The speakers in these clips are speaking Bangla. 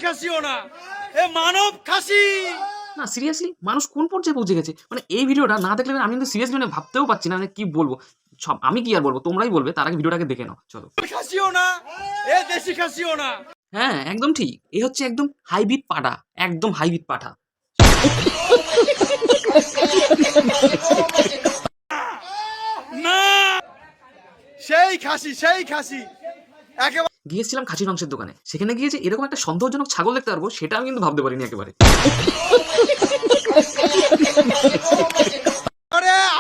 খাসিও না, এ মানব খাসি। না সিরিয়াসলি মানুষ কোন পর্যায়ে পৌঁছে গেছে, মানে এই ভিডিওটা না দেখলে আমি কিন্তু সিরিয়াসলি মানে ভাবতেও পারছি না, মানে কি বলবো। সব আমি কি আর বলবো, তোমরাই বলবে, তার আগে ভিডিওটাকে দেখে নাও চলো। খাসিও না, এ দেশি খাসিও না। হ্যাঁ একদম ঠিক, এ হচ্ছে একদম হাইব্রিড পাঠা, একদম হাইব্রিড পাঠা। না, সেই খাসি, সেই খাসি একেবারে। গিয়েছিলাম খাসির মাংসের দোকানে, সেখানে গিয়ে যে এরকম একটা সন্দেহজনক ছাগল দেখতে পারবো সেটা আমি কিন্তু ভাবতে পারিনি একেবারে।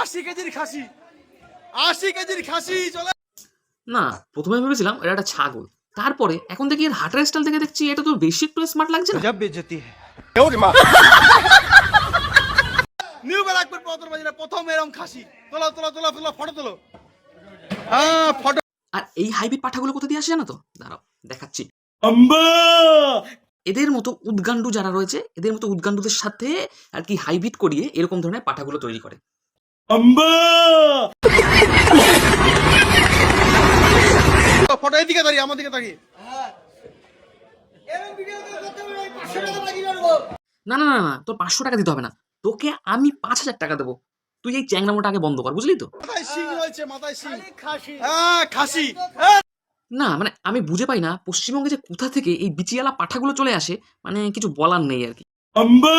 80 কেজির খাসি, 80 কেজির খাসি চলে। না প্রথমে ভেবেছিলাম এটা একটা ছাগল, তারপরে এখন দেখি এর হার্টের স্টাইল দেখে দেখছি এটা তো বেশি একটু স্মার্ট লাগছে না। জব বেজতি নিউ ব্যারাকপুর পতর বাজারে প্রথম এরকম খাসি। তোলো তোলো তোলো তোলো, ফটো তোলো। হ্যাঁ ফটো। আর এই হাইব্রিড পাঠাগুলো কোথা দিয়ে আসে জানো তো, দাঁড়াও দেখাচ্ছি। আম্বা এদের মতো উদ্গান্ডু যারা রয়েছে, এদের মতো উদ্গান্ডুদের সাথে আর কি হাইব্রিড করিয়ে এরকম ধরনের পাঠাগুলো তৈরি করে। আম্বা ফটো এদিকে দাঁড়িয়ে, আমার দিকে তাকিয়ে। না না না না, তোর 500 টাকা দিতে হবে না, তোকে আমি 5000 টাকা দেবো। তুই এই চ্যাংরামোটা আগে বন্ধ কর, বুঝলি তো। মাথায় শিং রয়েছে, মাথায় শিং। খাসি। না মানে আমি বুঝে পাই না পশ্চিমবঙ্গে যে কোথা থেকে এই বিচিয়ালা পাঠাগুলো চলে আসে, মানে কিছু বলার নেই আর কি। আম্বা